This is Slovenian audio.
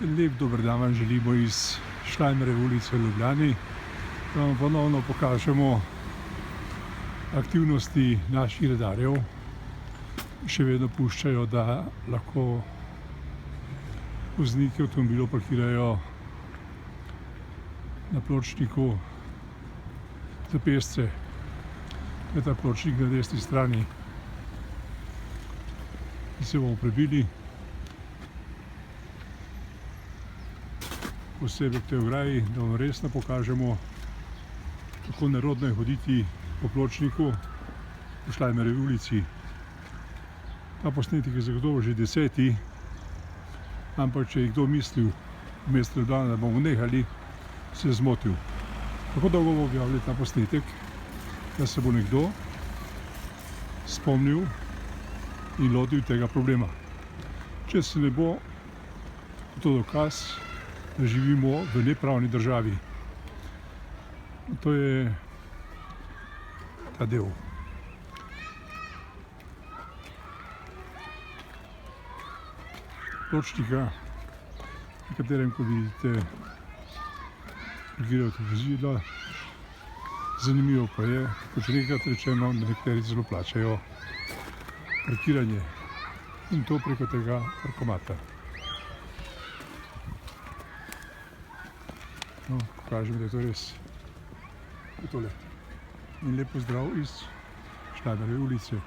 Lep dober dan vam želimo iz Štajnerjeve ulice v Ljubljani. Da vam ponovno pokažemo aktivnosti naših redarjev. Še vedno puščajo, da lahko vozniki avtomobilov parkirajo na pločniku za pešce. To je ta pločnik na desni strani. Mi se bomo prebili posebej k tej ograji, da vam resno pokažemo, kako nerodno je hoditi po pločniku v Štajnerjevi ulici. Ta posnetek je zagotovo že 10., ampak če je kdo mislil v mestu Ljubljana, da bomo nehali, se je zmotil. Tako dolgo bomo objavili ta posnetek, da se bo nekdo spomnil in lotil tega problema. Če se ne bo, je to dokaz, da živimo v nepravni državi. To je ta del. Pločnika, na katerem, kot vidite, parkirajo vozila. Zanimivo pa je, kot že nekrat rečeno, da nekateri zelo plačajo parkiranje in to preko tega parkomata. No, pokažem, da je to res tole. In lep pozdrav iz Štajnerjeve ulice.